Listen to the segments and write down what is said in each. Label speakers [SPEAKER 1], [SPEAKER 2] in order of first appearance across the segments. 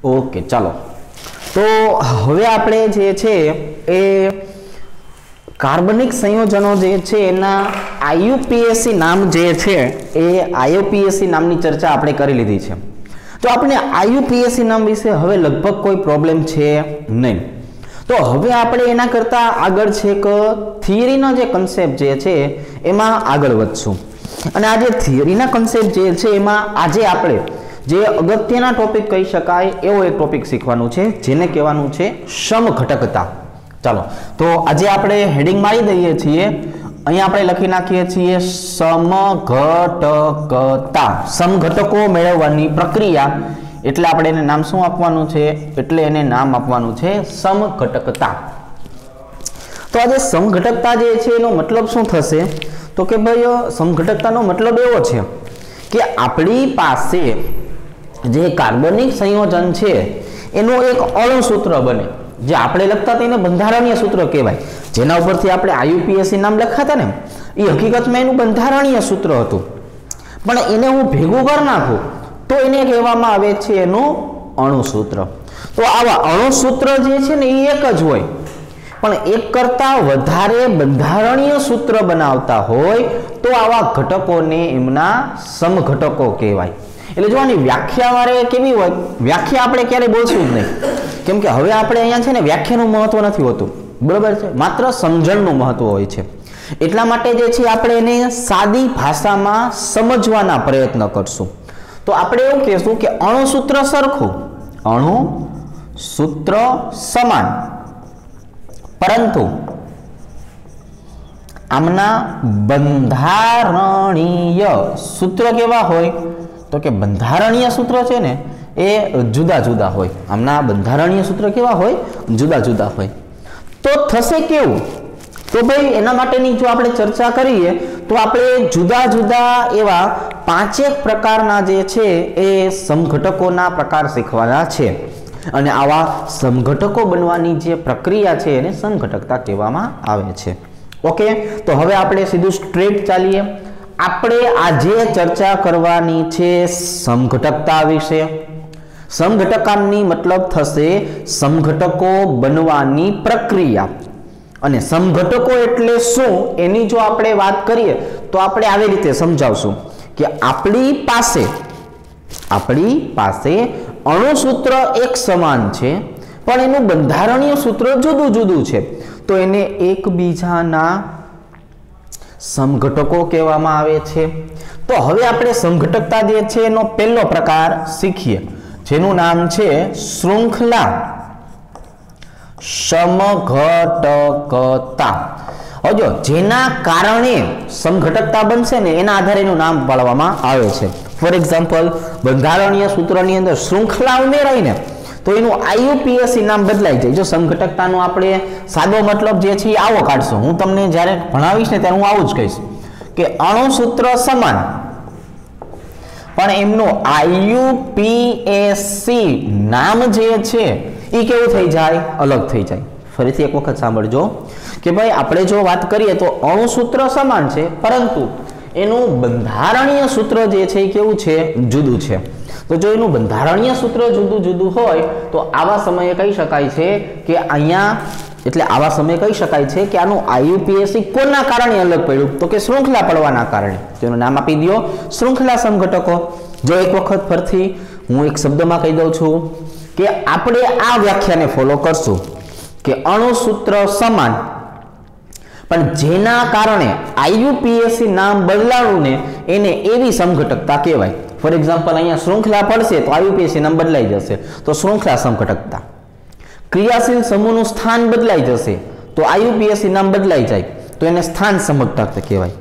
[SPEAKER 1] Okay चलो तो हवे आपणे जे छे ए कार्बनिक संयोजनों जे छे एना आईयूपीएसी नाम जे छे ए आईयूपीएसी नामनी चर्चा आपणे करी लीधी छे। तो आपणे आईयूपीएसी नाम विषे हवे लगभग कोई प्रॉब्लम छे नहीं। तो हवे आपणे एना करता आगळ छेक थियरीनो जे कन्सेप्ट जे छे एमां आगळ वधशुं अने आ जे थियरीना कन्सेप्ट जे छे एमां आजे आपणे जे अगत्यना टॉपिक कही शकाय एवो एक टॉपिक शीखवानुं छे जेने कहेवानुं छे समघटकता। चलो तो आज आपणे हेडिंग मारी दईए छीए अहीं आपणे लखी नाखीए छीए समघटकता समघटको मेळवવાની प्रक्रिया એટલે આપણે એને નામ શું આપવાનું છે એટલે એને નામ આપવાનું છે સમઘટકતા। તો આજે સમઘટકતા જે છે એનો મતલબ શું થશે તો કે ભાઈ સમઘટકતાનો મતલબ એવો છે કે આપણી પાસે જે કાર્બનિક સંયોજન છે એનો એક અણુસૂત્ર બને જે આપણે લખતા હતા એને બંધારણીય સૂત્ર કહેવાય જેના ઉપરથી આપણે આઈયુપીએસી નામ લખતા ને એ હકીકતમાં એનું બંધારણીય સૂત્ર હતું પણ એને હું ભેગું કરી નાખું તો એને કહેવામાં આવે છે એનું અણુસૂત્ર। તો આવા અણુસૂત્ર જે છે ને એ એક જ હોય પણ એક કરતા વધારે બંધારણીય સૂત્ર બનાવતા હોય તો આવા ઘટકોને એમના સમઘટકો કહેવાય। એટલે જો આની વ્યાખ્યા વારે કેવી હોય વ્યાખ્યા આપણે ક્યારે બોલશું જ નહીં કેમ કે હવે આપણે અહીંયા છે ને વ્યાખ્યાનું મહત્વ નથી હોતું બરાબર છે માત્ર સમજણનું મહત્વ હોય છે એટલા માટે જે છે આપણે એને સાદી ભાષામાં સમજવાના પ્રયત્ન કરશું। તો આપણે એવું કહેશું કે અણુસૂત્ર સરખું અણુસૂત્ર સમાન પરંતુ આમના બંધારણીય સૂત્ર કેવા હોય તો કે બંધારણીય સૂત્ર છે ને એ જુદા જુદા હોય આમના બંધારણીય સૂત્ર કેવા હોય જુદા જુદા હોય। તો થશે કેવું તો ભાઈ એના માટેની જો આપણે ચર્ચા કરીએ તો આપણે જુદા જુદા એવા 5 પ્રકારના જે છે એ સમઘટકોના પ્રકાર શીખવાના છે અને આવા સમઘટકો બનવાની જે પ્રક્રિયા છે એને સમઘટકતા કહેવામાં આવે છે। ઓકે તો હવે આપણે સીધું સ્ટ્રેટ ચાલીએ આપણે આજે ચર્ચા કરવાની છે સમઘટકતા વિશે। સમઘટકાની મતલબ થશે સમઘટકો બનવાની પ્રક્રિયા અને સમઘટકો એટલે શું એની જો આપણે વાત કરીએ તો આપણે આવી રીતે સમજાવશું કે આપણી પાસે અણુસૂત્ર એક સમાન છે પણ એનું બંધારણીય સૂત્ર જુદું જુદું છે તો એને એકબીજાના સમઘટકો કહેવામાં આવે છે। તો હવે આપણે સમઘટકતા જે છે એનો પહેલો પ્રકાર શીખીએ જેનું નામ છે શૃંખલા સમઘટકતા। હવે જેના કારણે સમઘટકતા બનશે ને એના આધારે એનું નામ પાડવામાં આવે છે। ફોર એક્ઝામ્પલ બંધારણીય સૂત્રની અંદર શૃંખલા ઉમેરાય ને તો એનું આઈયુપીએસી નામ બદલાઈ જાય। જો સમઘટકતાનો આપણે સાદો મતલબ જે છે આવો કાઢશું હું તમને જ્યારે ભણાવીશ ને ત્યારે હું આવું જ કહીશ કે અણુસૂત્ર સમાન પણ એમનું આઈયુપીએસી નામ જે છે એ કેવું થઈ જાય અલગ થઈ જાય। ફરીથી એક વખત સાંભળજો કે ભાઈ આપણે જો વાત કરીએ તો અણુસૂત્ર સમાન છે પરંતુ એનું બંધારણીય સૂત્ર જે છે એ કેવું છે જુદું છે। તો જો એનું બંધારણીય સૂત્ર જુદું જુદું હોય તો આવા સમયે કહી શકાય છે કે અહીંયા એટલે આવા સમયે કહી શકાય છે કે આનું આઈયુપીએસી કોના કારણે અલગ પડ્યું તો કે શૃંખલા પડવાના કારણે જેનું નામ આપી દો શૃંખલા સમઘટકો। જો એક વખત ફરીથી હું એક શબ્દમાં કહી દઉં છું કે આપણે આ વ્યાખ્યાને ફોલો કરશું કે અણુસૂત્ર સમાન પણ જેના કારણે આઈયુપીએસી નામ બદલાવું ને એને એવી સમઘટકતા કહેવાય। ફોર એક્ઝામ્પલ અહીંયા શૃંખલા પડશે તો આઈયુપીએસી નામ બદલાઈ જશે તો શૃંખલા સમઘટકતા। ક્રિયાશીલ સમૂહનું સ્થાન બદલાઈ જશે તો આઈયુપીએસી નામ બદલાઈ જાય તો એને સ્થાન સમઘટકતા કહેવાય।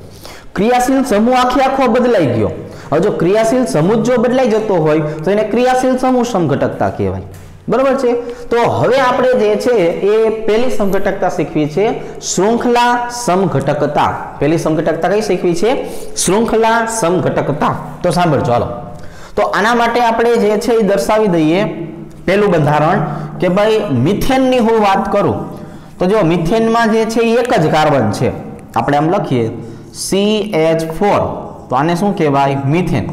[SPEAKER 1] ક્રિયાશીલ સમૂહ આખો બદલાઈ ગયો હવે જો ક્રિયાશીલ સમૂહ જો બદલાઈ જતો હોય તો એને ક્રિયાશીલ સમૂહ સમઘટકતા કહેવાય બરાબર છે। તો હવે આપણે જે છે એ પહેલી સમઘટકતા શીખવી છે શૃંખલા સમઘટકતા। પહેલી સમઘટકતા કઈ શીખવી છે શૃંખલા સમઘટકતા। તો સાંભળજો હાલો તો આના માટે આપણે જે છે એ દર્શાવી દઈએ પહેલું બંધારણ કે ભાઈ મિથેનની હું વાત કરું તો જો મિથેનમાં જે છે એ એક જ કાર્બન છે આપણે આમ લખીએ CH4 તો આને શું કહેવાય મિથેન।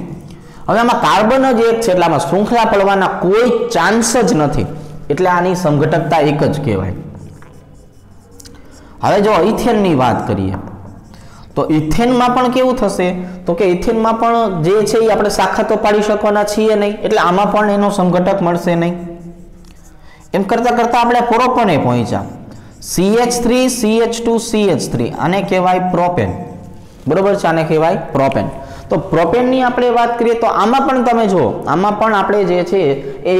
[SPEAKER 1] હવે આમાં કાર્બન જ એક છે એટલે આમાં શૃંખલા પડવાના કોઈ ચાન્સ જ નથી, એટલે આની સમઘટકતા એક જ કહેવાય. હવે જો ઇથેનની વાત કરીએ તો ઇથેનમાં પણ કેવું થશે તો કે ઇથેનમાં પણ જે છે એ આપણે શાખા તો પાડી શકવાના છીએ નહીં, એટલે આમાં પણ એનો સમઘટક મળશે નહીં. એમ કરતા કરતા આપણે પ્રોપેને પહોંચ્યા. CH3 CH2 CH3 આને કહેવાય પ્રોપેન, બરોબર છે, આને કહેવાય પ્રોપેન. તો પ્રોપેનની આપણે વાત કરીએ તો આમાં પણ તમે જુઓ, આમાં પણ આપણે જે છે એ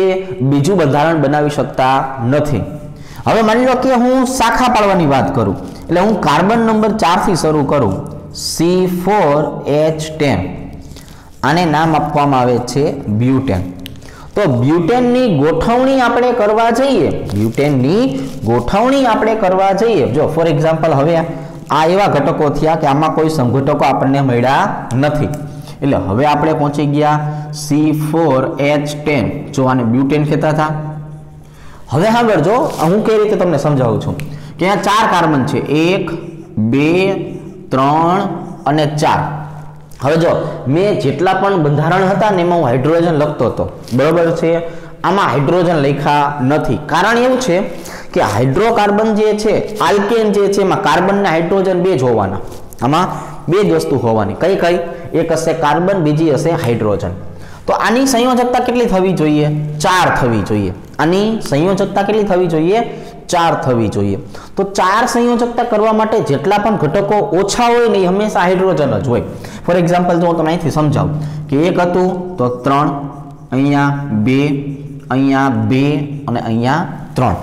[SPEAKER 1] બીજું બંધારણ બનાવી શકતા નથી. હવે માની લો કે હું શાખા પાડવાની વાત કરું, એટલે હું કાર્બન નંબર 4 થી શરૂ કરું, C4H10, આને નામ આપવામાં આવે છે બ્યુટેન. તો બ્યુટેનની ગોઠવણી આપણે કરવા જઈએ, બ્યુટેનની ગોઠવણી આપણે કરવા જઈએ, જો ફોર એક્ઝામ્પલ હવે આ એવા ઘટકો થયા કે આમાં કોઈ સમઘટકો આપણને મળ્યા નથી, એટલે હવે આપણે પહોંચી ગયા C4H10, જો આને બ્યુટેન કહેતા હતા. હવે આગળ જો હું કઈ રીતે તમને સમજાવું છું કે અહીંયા 4 કાર્બન છે, 1 2 3 અને 4. હવે જો મેં જેટલા પણ બંધારણ હતા ને એમાં હું હાઇડ્રોજન લખતો હતો, બરોબર છે, આમાં હાઇડ્રોજન લખ્યા નથી. કારણ એવું છે કે હાઇડ્રોકાર્બન જે છે, આલ્કેન જે છે, એમાં કાર્બન અને હાઇડ્રોજન બે જ હોવાના, આમાં બે જ વસ્તુ હોવાની. કઈ કઈ? એક હશે કાર્બન, બીજી હશે હાઇડ્રોજન. તો આની સંયોજકતા કેટલી થવી જોઈએ? 4 થવી જોઈએ. આની સંયોજકતા કેટલી થવી જોઈએ? 4 થવી જોઈએ. તો 4 સંયોજકતા કરવા માટે જેટલા પણ ઘટકો ઓછા હોય ને એ હંમેશા હાઇડ્રોજન જ હોય. ફોર એક્ઝામ્પલ જો હું તમને અહીંથી સમજાવું કે 1 હતું તો 3, અહીંયા 2, અહીંયા 2 અને અહીંયા 3.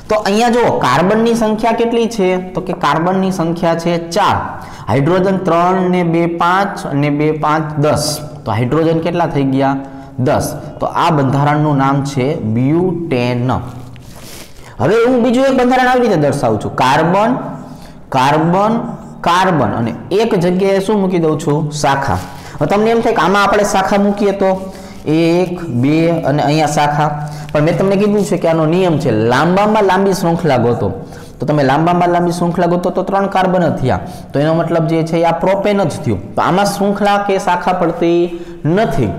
[SPEAKER 1] તો અહીંયા જો કાર્બનની સંખ્યા કેટલી છે તો કે કાર્બનની સંખ્યા છે 4, હાઇડ્રોજન 3 ને 2 5 અને 2 5 10. તો હાઇડ્રોજન કેટલા થઈ ગયા? 10. તો આ બંધારણનું નામ છે બ્યુટેન. હવે હું બીજું એક બંધારણ આવી રીતે દર્શાવું છું, કાર્બન કાર્બન કાર્બન, અને એક જગ્યાએ શું મૂકી દઉં છું? શાખા. હવે તમને એમ થાય કે આમાં આપણે શાખા મૂકીએ તો 1 2 અને અહીંયા શાખા, પણ મેં તમને કીધું છે કે આનો નિયમ છે લાંબામાં લાંબી શૃંખલા ગોતો. તો તમે લાંબામાં લાંબી શૃંખલા ગોતો તો 3 કાર્બન જ થયા, તો એનો મતલબ જે છે આ પ્રોપેન જ થયું. તો આમાં શૃંખલા કે શાખા પડતી નથી,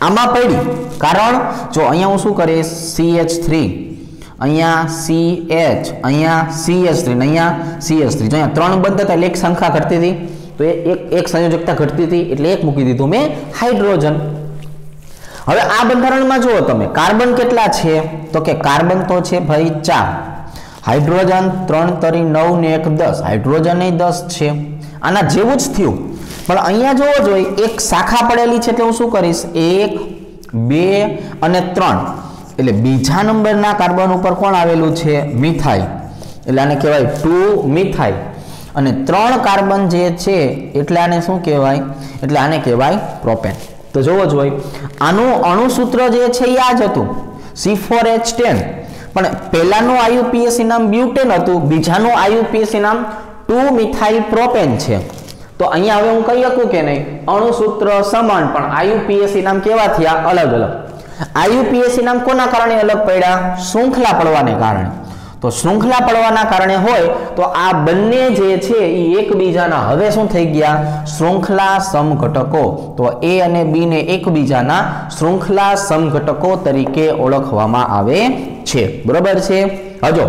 [SPEAKER 1] આમાં પડી. કારણ જો અહીંયા હું શું કરીશ, CH3, અહીંયા CH, અહીંયા CH3, અહીંયા CH3. જો અહીંયા 3 બંધ હતા એટલે એક સંખ્યા ઘટતી હતી, તો એક સંયોજકતા ઘટતી હતી એટલે એક મૂકી દીધું મેં હાઇડ્રોજન. હવે આ બંધારણમાં જુઓ તમે કાર્બન કેટલા છે તો કે કાર્બન તો છે ભાઈ 4, હાઇડ્રોજન 3 તરી 9 ને 1 10, હાઇડ્રોજન એ 10 છે. આના જેવું જ થયું, પણ અહીંયા જોવો જોઈએ એક શાખા પડેલી છે એટલે હું શું કરીશ, 1 2 અને 3, એટલે બીજા નંબરના કાર્બન ઉપર કોણ આવેલું છે? મિથાઇલ, એટલે આને કહેવાય 2 મિથાઇલ. અને 3 કાર્બન જે છે એટલે આને શું કહેવાય? એટલે આને કહેવાય પ્રોપેન. તો જોવો જોઈએ આનું અણુસૂત્ર જે છે એ આ જ હતું, C4H10, પણ પહેલાનું IUPAC નામ બ્યુટેન હતું, બીજાનું IUPAC નામ 2 મિથાઇલ પ્રોપેન છે. તો અહીંયા હવે હું કહી શકું કે નહીં, અણુસૂત્ર સમાન પણ IUPAC નામ કેવા થયા? અલગ અલગ. IUPAC નામ કોના કારણે અલગ પડ્યા? શૃંખલા પડવાને કારણે. તો શૃંખલા પડવાના કારણે હોય તો આ બંને જે છે એ એકબીજાના હવે શું થઈ ગયા? શૃંખલા સમઘટકો. તો A અને B ને એકબીજાના શૃંખલા સમઘટકો તરીકે ઓળખવામાં આવે છે, બરોબર છે. હજો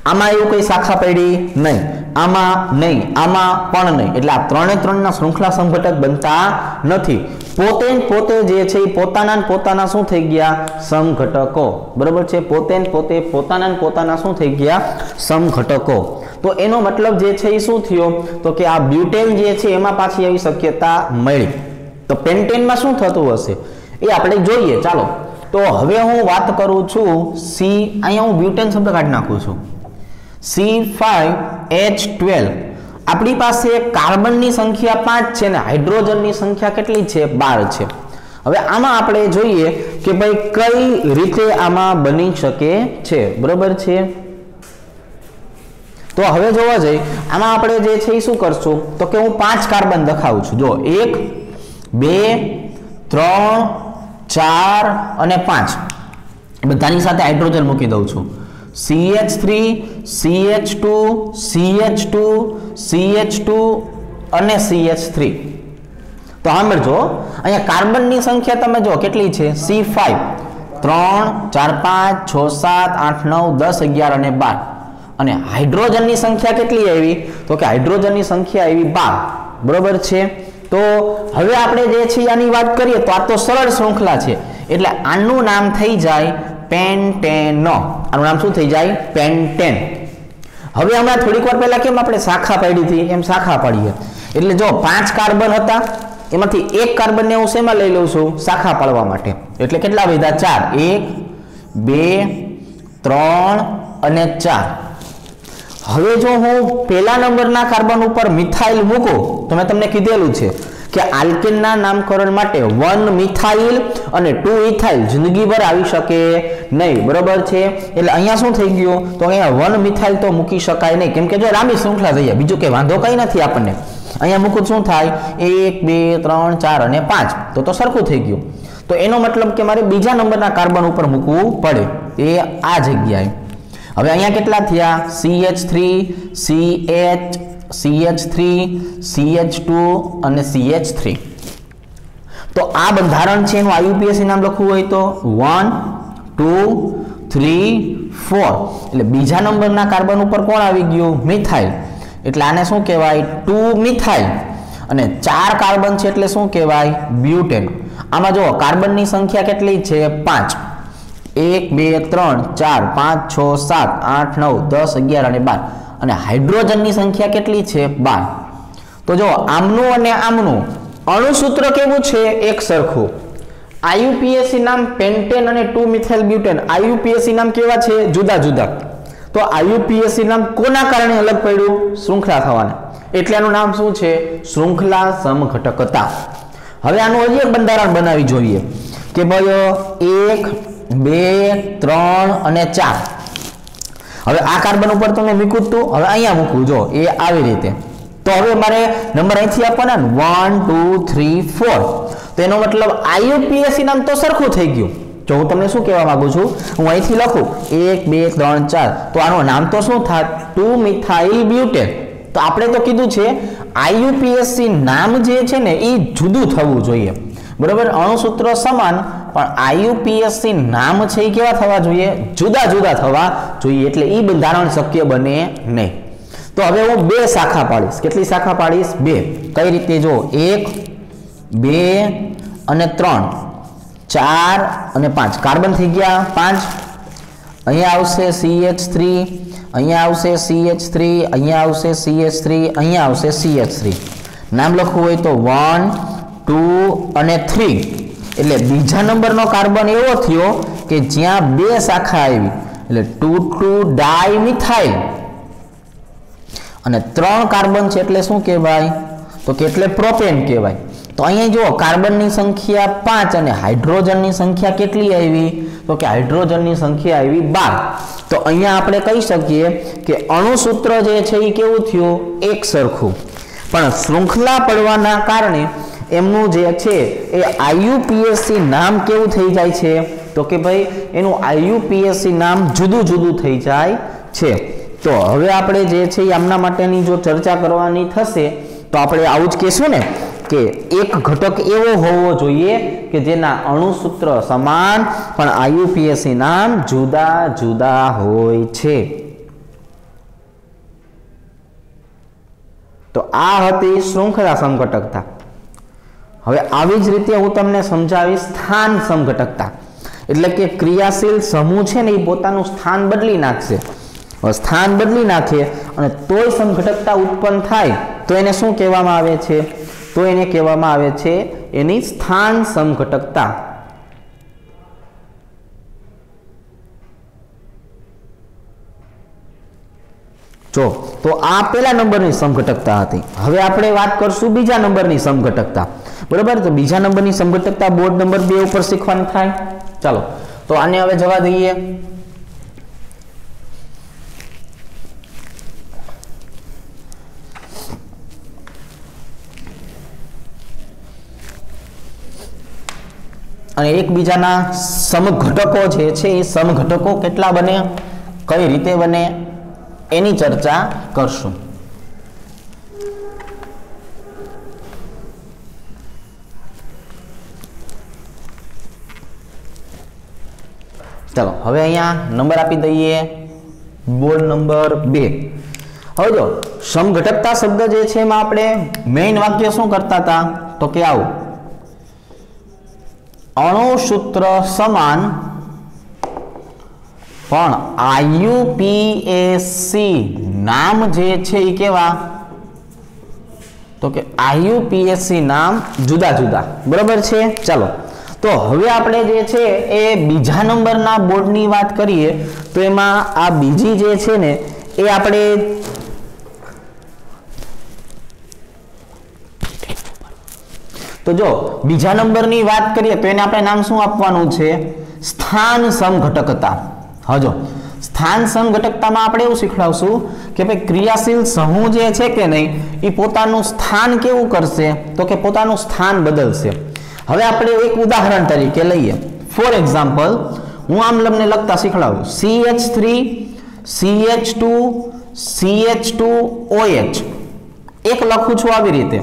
[SPEAKER 1] આમાં એવું કઈ શાખા પડી નહીં, આમાં નહીં, આમાં પણ નહીં, એટલે આ 3 ના શૃંખલા સમઘટક બનતા નથી. પોતે જે છે એ પોતાના શું થઈ ગયા? સમઘટકો, બરોબર છે. પોતાના શું થઈ ગયા? સમઘટકો. તો એનો મતલબ જે છે એ શું થયો તો કે આ બ્યુટેન જે છે એમાં પાછી એવી શક્યતા મળી. તો પેન્ટેનમાં શું થતું હશે એ આપણે જોઈએ. ચાલો તો હવે હું વાત કરું છું અહીંયા હું બ્યુટેન શબ્દ કાઢી નાખું છું, C5H12. આપણી પાસે કાર્બનની સંખ્યા 5 છે ને હાઇડ્રોજનની સંખ્યા કેટલી છે? 12 છે. હવે આમાં આપણે જોઈએ કે ભાઈ કઈ રીતે આમાં બની શકે છે, બરોબર છે. તો હવે જોવા જઈએ આમાં આપણે જે છે એ શું કરશું તો કે હું 5 કાર્બન દેખાવું છું. જો 1 2 3 4 અને 5 બધાની સાથે હાઇડ્રોજન મૂકી દઉં છું. CH3 CH2 CH2 CH2 અને CH3. તો સાંભળજો, અહીંયા કાર્બનની સંખ્યા તમે જો કેટલી છે, C5 3 4 5 6 7 8 9 10 11 અને 12, અને હાઇડ્રોજનની સંખ્યા કેટલી આવી, તો કે હાઇડ્રોજનની સંખ્યા આવી 12, બરોબર છે। તો હવે આપણે જે છે આની વાત કરીએ તો આ તો સરળ શૃંખલા છે, એટલે આનું નામ થઈ જાય પેન્ટેન। આનું નામ શું થઈ જાય, પેન્ટેન। હવે હમણાં થોડીક વાર પહેલા કેમ આપણે શાખા પાડી હતી, એમ શાખા પાડીએ, એટલે જો 5 કાર્બન હતા, એમાંથી એક કાર્બન ને હું શેમાં લઈ લઉં છું, શાખા પાડવા માટે, એટલે કેટલા વધ્યા, 4, 1 2 3 અને 4। હવે જો હું પહેલા નંબરના કાર્બન ઉપર મિથાઇલ મૂકું તો મેં તમને કીધેલું છે કે આલ્કેનના નામકરણ માટે 1 મિથાઇલ અને 2 ઇથાઇલ જિંદગીભર આવી શકે નહીં, બરોબર છે। એટલે અહીંયા શું થઈ ગયું, તો અહીંયા 1 મિથાઇલ તો મૂકી શકાય નહીં, કેમ કે જો લાંબી શૃંખલા થઈ જાય, બીજું કંઈ વાંધો કંઈ નથી આપણને। અહીંયા મૂકું શું થાય, 1 2 3 4 અને 5, તો સરખું થઈ ગયું। તો એનો મતલબ કે મારે બીજા નંબરના કાર્બન ઉપર મૂકવું પડે, એ આ જગ્યાએ। હવે અહીંયા કેટલા થયા, CH3 CH CH3 CH2 અને CH3। તો આ બંધારણ છે, એનું IUPAC નામ લખવું હોય તો 1 2 3 4, એટલે બીજા નંબરના કાર્બન ઉપર કોણ આવી ગયું, મિથાઇલ, એટલે આને શું કહેવાય, 2 મિથાઇલ, અને 4 કાર્બન છે એટલે શું કહેવાય, બ્યુટેન। આમાં જો કાર્બનની સંખ્યા કેટલી છે, 5, 1 2 3 4 5 6 7 8 9 10 11 અને 12, અને હાઇડ્રોજનની સંખ્યા કેટલી છે, 12। તો જો આમનું અને આમનું અણુસૂત્ર કેવું છે, એક સરખું। IUPAC નામ પેન્ટેન અને 2 મિથાઇલ બ્યુટેન, IUPAC નામ કેવા છે, જુદા જુદા। તો IUPAC નામ કોના કારણે અલગ પડ્યું, શૃંખલા થવાના, એટલે આનું નામ શું છે, શૃંખલા સમઘટકતા। હવે આનું હજી એક બંધારણ બનાવી જોઈએ કે ભાઈ 1 2 3 અને 4। હવે આ કાર્બન ઉપર તમે મૂકું તો હવે અહીંયા મૂકવું, જો એ આવી રીતે, તો હવે મારે નંબર અહીંથી આપવાના 1 2 3 4, તો એનો મતલબ IUPAC નામ તો સરખું થઈ ગયું। જો હું તમને શું કહેવા માંગુ છું, હું અહીંથી લખું 1 2 3 4, તો આનું નામ તો શું થાય, 2 મિથાઇલ બ્યુટેન। તો આપણે તો કીધું છે IUPAC નામ જે છે ને એ જુદું થવું જોઈએ, બરોબર, અણુસૂત્ર સમાન, પણ IUPAC નામ છે એ કેવા થવા જોઈએ, જુદા જુદા થવા જોઈએ, એટલે એ બંધારણ શક્ય બને નહીં। તો હવે હું 2 શાખા પાડીશ, કેટલી શાખા પાડીશ, 2। કઈ રીતે, જો 1 2 અને 3 4 અને 5, કાર્બન થઈ ગયા 5, અહીંયા આવશે CH3, અહીંયા આવશે CH3, અહીંયા આવશે CH3, અહીંયા આવશે CH3, નામ લખવું હોય તો 1 2 અને 3, એટલે બીજા નંબરનો કાર્બન એવો થયો કે જ્યાં 2 શાખા આવી, એટલે 2 ડાયમિથાઇલ, અને 3 કાર્બન છે એટલે શું કહેવાય, તો કે એટલે પ્રોપેન કહેવાય। તો અહીંયા જો કાર્બનની સંખ્યા 5 અને હાઇડ્રોજનની સંખ્યા કેટલી આવી, તો કે હાઇડ્રોજનની સંખ્યા આવી 12। તો અહીંયા આપણે કહી શકીએ કે અણુસૂત્ર જે છે એ કેવું થયું, એક સરખું, પણ શૃંખલા પડવાના કારણે એમનું જે છે એ IUPAC નામ કેવું થઈ જાય છે, તો કે ભાઈ એનું IUPAC નામ જુદું જુદું થઈ જાય છે। તો હવે આપણે જે છે આમના માટેની જો ચર્ચા કરવાની થશે તો આપણે આવું જ કહેશું ને કે એક ઘટક એવો હોવો જોઈએ કે જેના અણુસૂત્ર સમાન પણ IUPAC નામ જુદા જુદા હોય છે। તો આ હતી શૃંખલા સમઘટકતા। હવે આવી જ રીતે હું તમને સમજાવીશ સ્થાન સમઘટકતા, એટલે કે ક્રિયાશીલ સમૂહ છે ને એ પોતાનું સ્થાન બદલી નાખશે, સ્થાન બદલી નાખે અને તોય સમઘટકતા ઉત્પન્ન થાય તો એને શું કહેવામાં આવે છે, તો એને કહેવામાં આવે છે એની સ્થાન સમઘટકતા। જો તો આ પહેલા નંબરની સમઘટકતા હતી। હવે આપણે વાત કરશું બીજા નંબરની સમઘટકતા, બરાબર। તો બીજા નંબરની સમઘટકતા બોર્ડ નંબર 2 ઉપર શીખવાની થાય। ચાલો તો આને હવે જવા દઈએ। અને એકબીજાના સમઘટકો જે છે એ સમઘટકો કેટલા બને, કઈ રીતે બને, એની ચર્ચા કરશું। चलो हवे अहींया नंबर आपी दईए बोर्ड नंबर 2। हवे जो समघटकता शब्द जे छे एमां आपणे मेन वाक्य शुं करता हता तो के आवुं अणुसूत्र समान पण आईयूपीएसी नाम जे छे ई केवा तो के आईयूपीएसी नाम जुदा जुदा बराबर छे। चलो तो हवे आपणे जे छे ए बीजा नंबरना बोर्डनी वात करीए तो एमां आ बीजी जे छे ने ए आपणे तो जो बीजा नंबरनी वात करीए तो एने आपणे नाम शुं आपवानुं छे स्थान समघटकता। हाँ जो स्थान समघटकतामां आपणे एवुं शीखवाडशुं के भाई क्रियाशील समूह जे छे के नहीं ई पोतानुं स्थान केवुं करशे तो के पोतानुं स्थान बदलशे। हवे आपणे एक उदाहरण तरीके लईए। फॉर एक्जाम्पल हूँ आम लमने लखता शीखवाडुं CH3 CH2 CH2OH एक लखुं छुं आवी रीते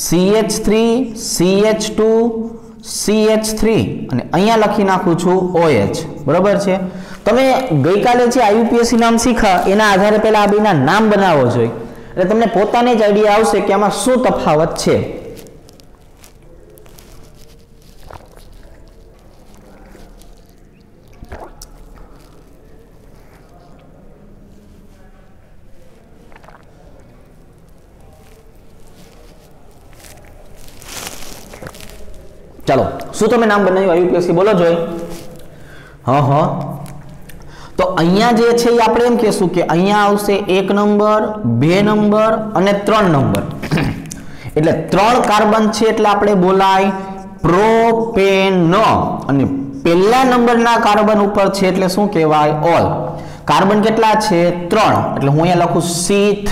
[SPEAKER 1] CH3 CH2 CH3 અને અહીંયા લખી નાખું છું OH બરાબર છે। તમે ગઈકાલે જે આઈયુપીએસસી નામ શીખા એના આધારે પહેલા આ બેના નામ બનાવવો જોઈએ એટલે તમને પોતાને જ આઈડિયા આવશે કે આમાં શું તફાવત છે। चलो शू तमे नाम बनाव्યું आईयूपीएससी बोलो जोई। हाँ हाँ तो अहींया जे छे ई आपणे एम कहेशुं के अहींया आवशे 1 नंबर 2 नंबर अने 3 नंबर એટલે 3 કાર્બન છે એટલે આપણે બોલાય પ્રોપેન અને પહેલા નંબરના કાર્બન ઉપર છે એટલે શું કહેવાય ઓલ। કાર્બન કેટલા છે 3 એટલે હું અહીંયા લખું C3।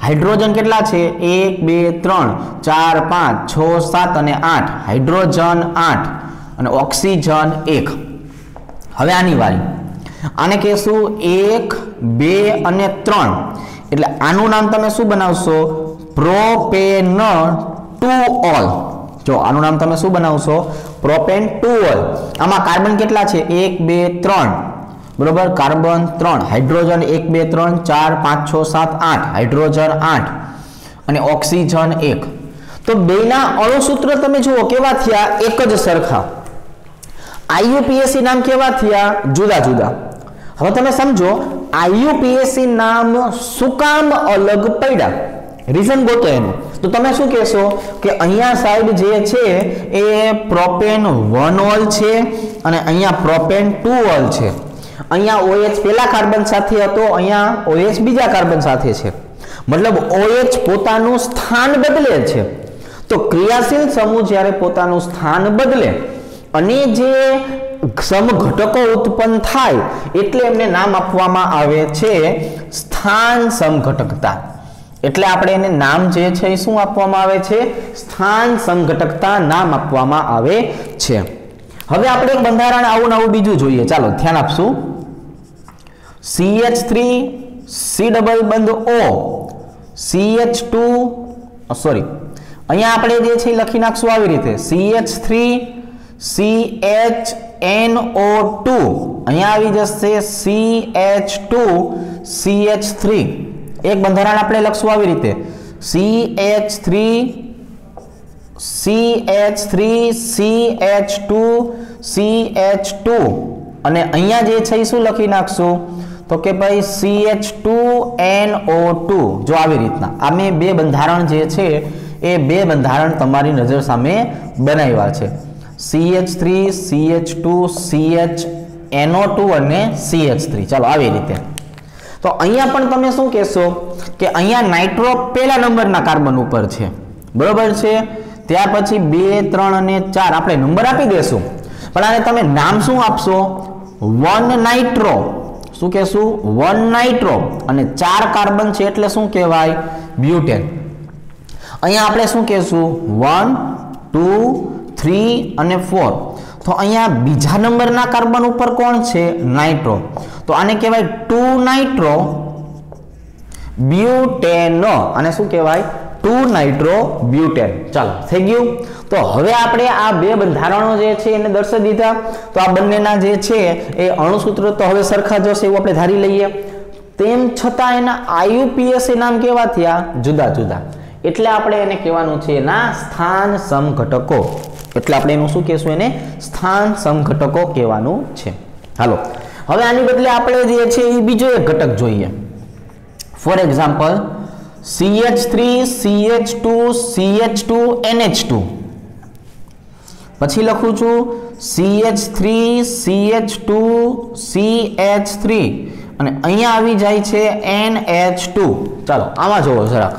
[SPEAKER 1] हाइड्रोजन केटला छे 1 2 3 4 5 6 7 અને 8 हाइड्रोजन 8 અને ऑक्सीजन 1। હવે આની વારી આને કહેશું 1 2 અને 3 એટલે આનું નામ તમે શું બનાવશો પ્રોપેન ટુ ઓલ। જો આનું નામ તમે શું બનાવશો પ્રોપેન ટુ ઓલ। આમાં કાર્બન કેટલા છે 1 2 3 बराबर कार्बन 3 हाइड्रोजन 1 2 3 4 5 6 7 8 हाइड्रोजन 8 અને ऑक्सीजन 1। तो बेना अणुसूत्र तमे जुओ केवा थया एक ज सरखा आईयूपीएसी नाम केवा थया जुदा जुदा। હવે તમે સમજો आईयूपीएसी नाम શું કામ અલગ પડ્યા રીઝન ગોતો એનું। તો તમે શું કહેશો કે અહીંયા સાઈડ જે છે એ પ્રોપેન 1 ઓલ છે અને અહીંયા પ્રોપેન 2 ઓલ છે। અહીંયા OH પહેલા કાર્બન સાથે હતો અહીંયા OH બીજા કાર્બન સાથે છે मतलब OH પોતાનું સ્થાન બદલે છે। તો ક્રિયાશીલ સમૂહ જ્યારે પોતાનું સ્થાન બદલે અને જે સમઘટકો ઉત્પન્ન થાય એટલે એમને નામ આપવામાં આવે છે સ્થાન સમઘટકતા। એટલે આપણે એને નામ જે છે એ શું આપવામાં આવે છે સ્થાન સમઘટકતા નામ આપવામાં આવે છે। હવે આપણે એક બંધારણ આવું નવું બીજું જોઈએ। ચાલો ધ્યાન આપશું CH3 C ડબલ બંધ O CH2 સોરી અહીંયા આપણે જે છે લખી નાખશું આવી રીતે CH3 CHNO2 અહીંયા આવી જશે CH2 CH3 એક બંધારણ આપણે લખશું આવી રીતે CH3 CH3 CH2 CH2 અને અહીંયા જે છે શું લખી નાખશું तो के भाई CH2NO2 जो આવી રીતના આ મે બે બંધારણ જે છે એ બે બંધારણ તમારી નજર સામે બનાવ્યા છે CH3 CH2 CHNO2 અને CH3 ચાલો આવી રીતે। તો અહીંયા પણ તમે શું કહેશો કે અહીંયા નાઇટ્રો પહેલા નંબરના કાર્બન ઉપર છે બરોબર છે ત્યાર પછી 2 3 અને 4 આપણે નંબર આપી દેશું પણ આને તમે નામ શું આપશો 1 નાઇટ્રો શું કહેશું 1 નાઇટ્રો અને 4 કાર્બન છે એટલે શું કહેવાય બ્યુટેન। અહીંયા આપણે શું કહેશું 1 2 3 અને 4 તો અહીંયા બીજા નંબરના કાર્બન ઉપર કોણ છે નાઇટ્રો તો આને કહેવાય 2 નાઇટ્રો બ્યુટેન અને શું કહેવાય 2 નાઇટ્રોબ્યુટેન। ચાલો થઈ ગયું। તો હવે આપણે આ બે બંધારણો જે છે એને દર્શાવી દીધા। તો આ બંનેના જે છે એ અણુસૂત્રો તો હવે સરખા જ હશે એવું આપણે ધારી લઈએ। તેમ છતાં એના આઈયુપીએસી નામ કેવા થયા? જુદા જુદા। એટલે આપણે એને કહેવાનું છે એના સ્થાન સમઘટકો। એટલે આપણે એનું શું કહેશું? એને સ્થાન સમઘટકો કહેવાનું છે। હાલો હવે આની બદલે આપણે જે છે એ બીજો એક ઘટક જોઈએ। For example CH3 CH2 CH2 NH2, પછી લખું છું CH3 CH2 CH3 અને અહીંયા આવી જાય છે NH2। ચાલો આમાં જોવો જરાક।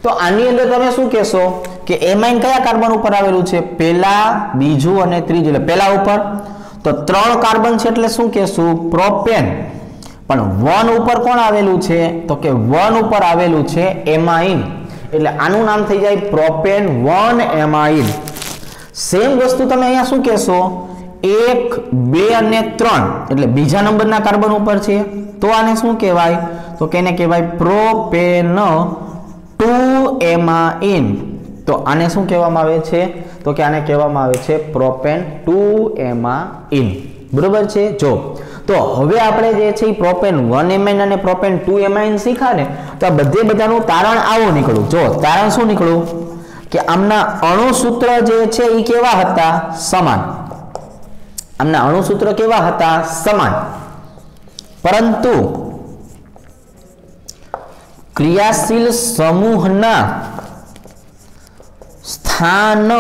[SPEAKER 1] તો આની અંદર તમે શું કહેશો કે એમાઇન કયા કાર્બન ઉપર આવેલું છે? પહેલા, બીજું અને ત્રીજું। એટલે પહેલા ઉપર તો 3 કાર્બન છે એટલે શું કહેશું? પ્રોપેન। પણ 1 ઉપર કોણ આવેલું છે? તો કે 1 ઉપર આવેલું છે એમાઇન। એટલે આનું નામ થઈ જાય પ્રોપેન 1 એમાઇન। સેમ વસ્તુ તમે અહીંયા શું કહેશો? 1 2 અને 3 એટલે બીજા નંબરના કાર્બન ઉપર છે તો આને શું કહેવાય? તો કે એને કહેવાય પ્રોપેન 2 એમાઇન। તો આને શું કહેવામાં આવે છે? તો કે આને કહેવામાં આવે છે પ્રોપેન 2 એમાઇન। બરોબર છે? જો તો હવે આપણે જે છે પ્રોપેન 1 એમાઇન અને પ્રોપેન 2 એમાઇન શીખ્યા ને, તો આ બધાનું તારણ આવું નીકળ્યું। જો તારણ શું નીકળ્યું કે આમના અણુસૂત્ર જે છે એ કેવા હતા? સમાન। આમના અણુસૂત્ર કેવા હતા? સમાન। પરંતુ ક્રિયાશીલ સમૂહના સ્થાન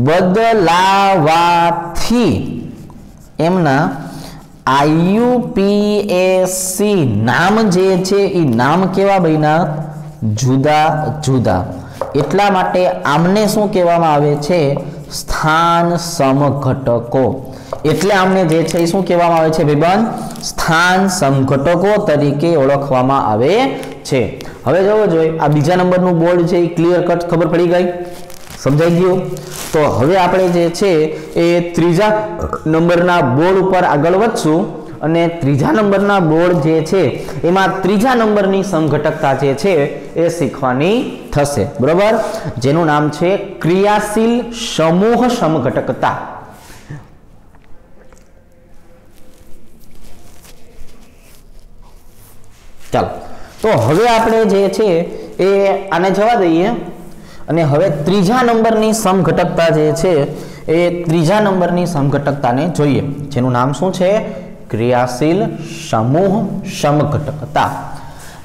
[SPEAKER 1] બદલાવાથી એમના આઈયુપીએસી નામ જે છે એ નામ કેવા બન્યા? જુદા જુદા। એટલા માટે આમને શું કહેવામાં આવે છે? સ્થાન સમઘટકો। એટલે આમને જે છે એ શું કહેવામાં આવે છે ભાઈબંધ? સ્થાન સમઘટકો તરીકે ઓળખવામાં આવે છે। હવે જોવો જોઈએ આ બીજા નંબરનું બોર્ડ છે એ ક્લિયર કટ ખબર પડી ગઈ? સમજાઈ ગયું? તો હવે આપણે જે છે એ ત્રીજા નંબરના બોર્ડ ઉપર આગળ વધશું અને ત્રીજા નંબરના બોર્ડ જે છે એમાં ત્રીજા નંબરની સમઘટકતા જે છે એ શીખવાની થશે। બરોબર? જેનું નામ છે ક્રિયાશીલ સમૂહ સમઘટકતા। ચાલો તો હવે આપણે જે છે એ આને જવા દઈએ અને હવે ત્રીજા નંબરની સમઘટકતા જે છે એ ત્રીજા નંબરની સમઘટકતાને જોઈએ, જેનું નામ શું છે? ક્રિયાશીલ સમૂહ સમઘટકતા।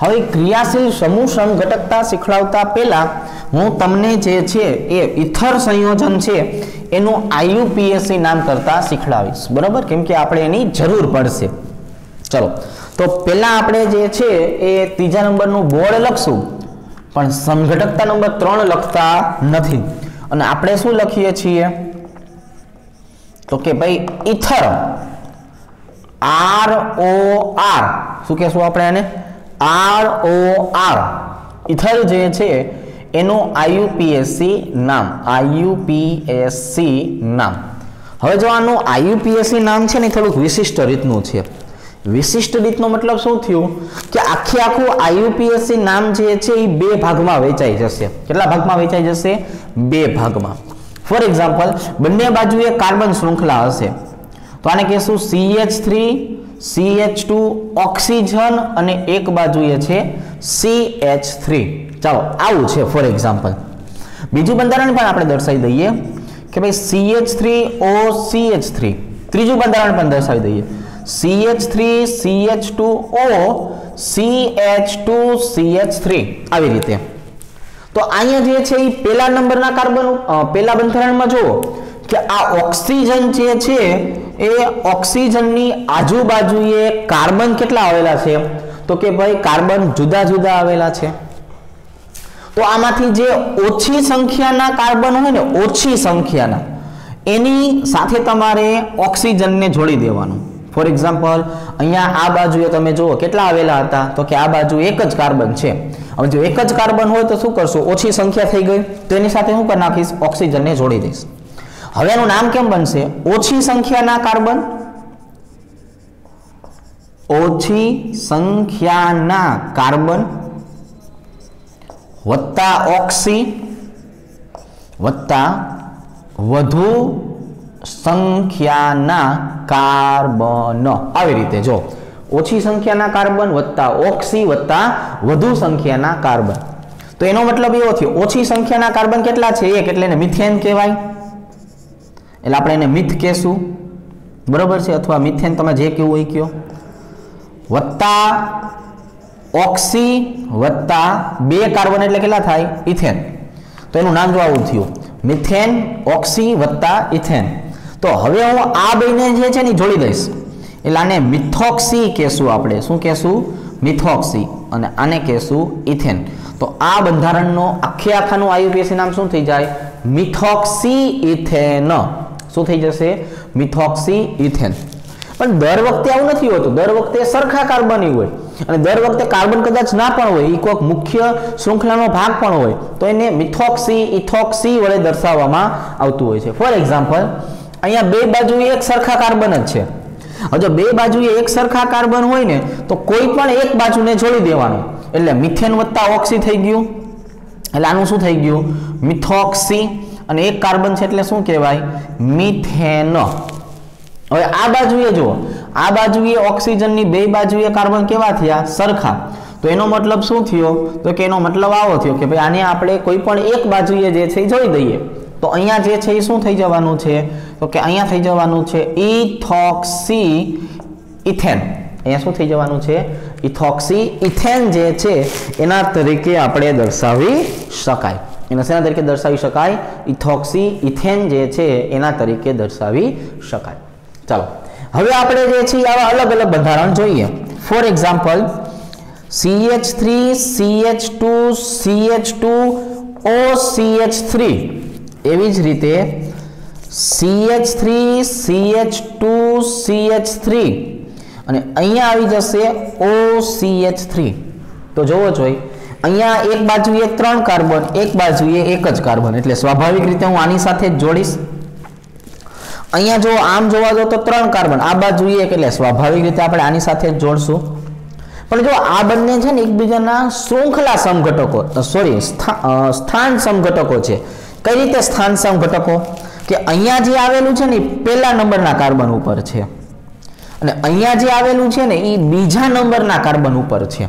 [SPEAKER 1] હવે ક્રિયાશીલ સમૂહ સમઘટકતા શીખવાડતા પહેલા હું તમને જે છે એ ઇથર સંયોજન છે એનું આઈયુપીએસી નામ કરતા શીખડાવીશ। બરાબર? કેમ કે આપણે એની જરૂર પડશે। ચલો તો પહેલા આપણે જે છે એ ત્રીજા નંબરનું બોર્ડ લખશું, પણ સમઘટકતા નંબર 3 લખતા નથી અને આપણે શું લખીએ છીએ? તો કે ભાઈ ઇથર ROR શું કહેશું આપણે આને? ROR ઇથર જે છે એનું આઈયુપીએસી નામ। આઈયુપીએસી નામ। હવે જો આનું આઈયુપીએસી નામ છે ને થોડુંક વિશિષ્ટ રીતનું છે। વિશિષ્ટ રીતનો મતલબ શું થયું કે આખું આઈયુપીએસી નામ જે છે એ 2 ભાગમાં વહેંચાઈ જશે। કેટલા ભાગમાં વહેંચાઈ જશે? 2 ભાગમાં। ફોર એક્ઝામ્પલ બંને બાજુએ કાર્બન શૃંખલા હશે તો આને કહેશું CH3 CH2 ઓક્સિજન અને એક બાજુએ છે CH3। ચાલો આવું છે ફોર એક્ઝામ્પલ। બીજું બંધારણ પણ આપણે દર્શાવી દઈએ કે ભાઈ CH3OCH3। ત્રીજું બંધારણ પણ દર્શાવી દઈએ CH3 CH2O CH2CH3 આવી રીતે। તો અહીંયા જે છે એ પહેલા નંબરના કાર્બન પહેલા બંધારણમાં જુઓ કે આ ઓક્સિજન જે છે એ ઓક્સિજનની આજુબાજુએ કાર્બન કેટલા આવેલા છે? તો કે ભાઈ કાર્બન જુદા જુદા આવેલા છે। તો આમાંથી જે ઓછી સંખ્યાના કાર્બન હોય ને, ઓછી સંખ્યાના, એની સાથે તમારે ઓક્સિજનને જોડી દેવાનું। ફોર એક્ઝામ્પલ અહીંયા આ બાજુએ તમે જુઓ કેટલા આવેલા હતા? તો કે આ બાજુ એક જ કાર્બન છે। હવે જો એક જ કાર્બન હોય તો શું કરશો? ઓછી સંખ્યા થઈ ગઈ તો એની સાથે શું કરી નાખીશ? ઓક્સિજનને જોડી દઈશ। હવે એનું નામ કેમ બનશે? ઓછી સંખ્યાના કાર્બન, ઓછી સંખ્યાના કાર્બન વત્તા ઓક્સી વત્તા વધુ સંખ્યાના કાર્બન, આવી રીતે જો ઓછી સંખ્યાના કાર્બન વત્તા ઓક્સી વત્તા વધુ સંખ્યાના કાર્બન. તો એનો મતલબ એવો થયો ઓછી સંખ્યાના કાર્બન કેટલા છે? એક, એટલે એને મિથેન કહેવાય, એટલે આપણે એને મિથ કહેશું, બરોબર છે, અથવા મિથેન તમે જે કેવું હોય કયો. વત્તા ઓક્સી વત્તા 2 કાર્બન એટલે કેટલા થાય? ઇથેન. તો એનું નામ જો આવું થયું, મિથેન ઓક્સી વત્તા ઇથેન. તો હવે હું આ બેને જે છે ને જોડી દઈશ, એટલે આને મિથોક્સી કહેશું આપણે. શું કહેશું? મિથોક્સી. અને આને કહેશું ઇથેન. તો આ બંધારણનો આખાનું આઈયુપીએસી નામ શું થઈ જાય? Methoxy ethane. શું થઈ જશે? Methoxy ethane. પણ દર વખતે આવું નથી હોતું, દર વખતે સરખા કાર્બન હોય, અને દર વખતે કાર્બન કદાચ ના પણ હોય, એ કોઈક મુખ્ય શૃંખલાનો ભાગ પણ હોય, તો એને મિથોક્સી ઇથોક્સી વડે દર્શાવવામાં આવતું હોય છે. ફોર એક્ઝામ્પલ, અહીંયા બે બાજુએ એક સરખા કાર્બન જ છે. હવે જો બે બાજુએ એક સરખા કાર્બન હોય ને, તો કોઈ પણ એક બાજુને જોડી દેવાનું, એટલે મિથેન વત્તા ઓક્સી થઈ ગયું, એટલે આનું શું થઈ ગયું? મિથોક્સી. અને એક કાર્બન છે એટલે શું કહેવાય? મિથેન. હવે આ બાજુએ જુઓ, આ બાજુએ ઓક્સિજનની બે બાજુએ કાર્બન કેવા થયા? સરખા. તો એનો મતલબ શું થયો? તો કે એનો મતલબ આવો થયો કે ભાઈ આને આપણે કોઈ પણ એક બાજુએ જે છે એ જોડી દઈએ, તો અહીંયા જે છે એ શું થઈ જવાનું છે? તો કે અહીંયા થઈ જવાનું છે ઇથોક્સી ઇથેન. અહીંયા શું થઈ જવાનું છે? ઇથોક્સી ઇથેન જે છે એના તરીકે આપણે દર્શાવી શકાય. એના શેના તરીકે દર્શાવી શકાય? ઇથોક્સી ઇથેન જે છે એના તરીકે દર્શાવી શકાય. ચાલો હવે આપણે જે છે આવા અલગ અલગ બંધારણ જોઈએ. For example, CH3 CH2 CH2 OCH3, એવી જ રીતે CH3 CH2 CH3, અને અહીંયા આવી જશે OCH3. તો જોવો જોઈએ, અહીંયા એક બાજુએ 3 કાર્બન, એક બાજુએ એક જ કાર્બન, એટલે સ્વાભાવિક રીતે હું આની સાથે જ જોડીશ. અહીંયા જો આમ જોવા જો તો 3 કાર્બન, આ બાજુએ એક, એટલે સ્વાભાવિક રીતે આપણે આની સાથે જ જોડશું. પણ જો આ બંને છે ને એકબીજાના શૃંખલા સમઘટકો, સોરી સ્થાન સમઘટકો છે. કઈ રીતે સ્થાન સમઘટકો? કે અહીંયા જે આવેલું છે ને એ પહેલા નંબરના કાર્બન ઉપર છે, અને અહીંયા જે આવેલું છે ને એ બીજા નંબરના કાર્બન ઉપર છે.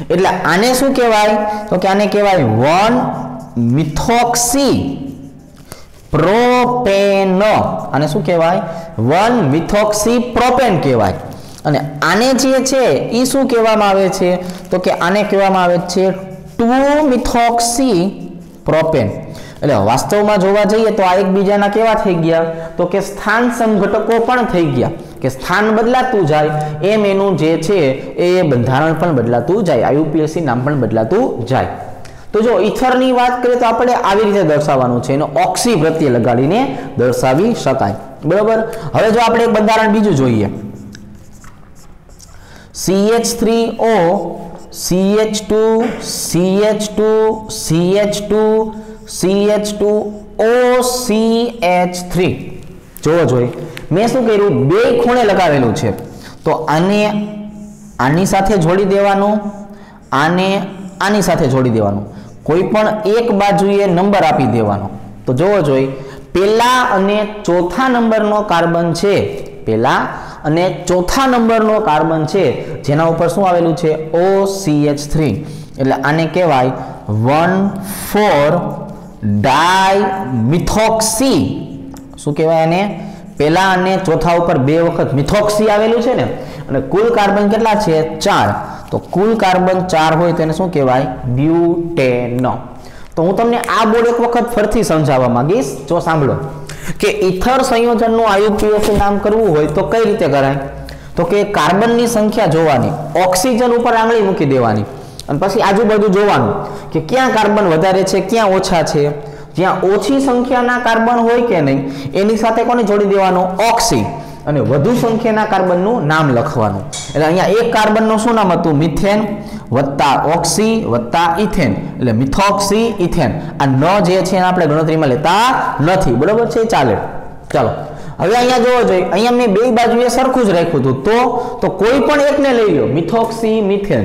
[SPEAKER 1] એટલે આને શું કહેવાય? તો કે આને કહેવાય 1 મિથોક્સી પ્રોપેન. આને શું કહેવાય? 1 મિથોક્સી પ્રોપેન કહેવાય. અને આને જે છે એ શું કહેવામાં આવે છે? તો કે આને કહેવામાં આવે છે 2 મિથોક્સી પ્રોપેન. એટલે વાસ્તવમાં જોવા જઈએ તો આ એકબીજાના કેવા થઈ ગયા? તો કે સ્થાન સમઘટકો પણ થઈ ગયા. કે સ્થાન બદલાતું જાય એમ એનું જે છે એ બંધારણ પણ બદલાતું જાય, આઈયુપીએસી નામ પણ બદલાતું જાય. તો જો ઇથરની વાત કરીએ તો આપણે આવી રીતે દર્શાવવાનું છે, એનો ઓક્સી પ્રત્યે લગાડીને દર્શાવી શકાય. બરોબર. હવે જો આપણે એક બંધારણ બીજું જોઈએ, CH3O CH2 CH2 CH2 CH2 OCH3. જોવો જોઈએ, મેં શું કર્યું? બે ખૂણે લગાવેલું છે, તો આને આની સાથે જોડી દેવાનું, આને આની સાથે જોડી દેવાનું, કોઈ પણ એક બાજુએ નંબર આપી દેવાનો. તો જોવો જોઈએ, પહેલા અને ચોથા નંબરનો કાર્બન છે, પહેલા અને ચોથા નંબરનો કાર્બન છે, જેના ઉપર શું આવેલું છે? OCH3. એટલે આને કહેવાય 1,4 ડાયમિથોક્સી. શું કહેવાય આને? પહેલા અને ચોથા ઉપર 2 વખત મિથોક્સી આવેલું છે ને, અને કુલ કાર્બન કેટલા છે? 4. તો કુલ કાર્બન 4 હોય તો એને શું કહેવાય? બ્યુટેન. તો હું તમને આ બોર્ડ એક વખત ફરીથી સમજાવવા માંગીશ. જો સાંભળો કે ઇથર સંયોજનનું આઈયુપીએસી નામ કરવું હોય તો કઈ રીતે કરાય? તો કે કાર્બનની સંખ્યા જોવાની, ઓક્સિજન ઉપર આંગળી મૂકી દેવાની, અને પછી આજુબાજુ જોવાનું કે ક્યાં કાર્બન વધારે છે, ક્યાં ઓછા છે. જ્યાં ઓછી સંખ્યાના કાર્બન હોય કે નહીં એની સાથે કોને જોડી દેવાનું? ઓક્સી. અને વધુ સંખ્યાના કાર્બનનું નામ લખવાનું. એટલે અહીંયા એક કાર્બનનું શું નામ હતું? મિથેન વત્તા ઓક્સી વત્તા ઇથેન, એટલે મિથોક્સી ઇથેન. આ ન જે છે એને આપણે ગણતરીમાં લેતા નથી. બરોબર છે? ચાલે. ચાલો હવે અહીંયા જોવો જોઈએ, અહીંયા મેં બે બાજુએ સરખું જ રાખ્યું હતું, તો કોઈ પણ એકને લઈ લો, મિથોક્સી મિથેન.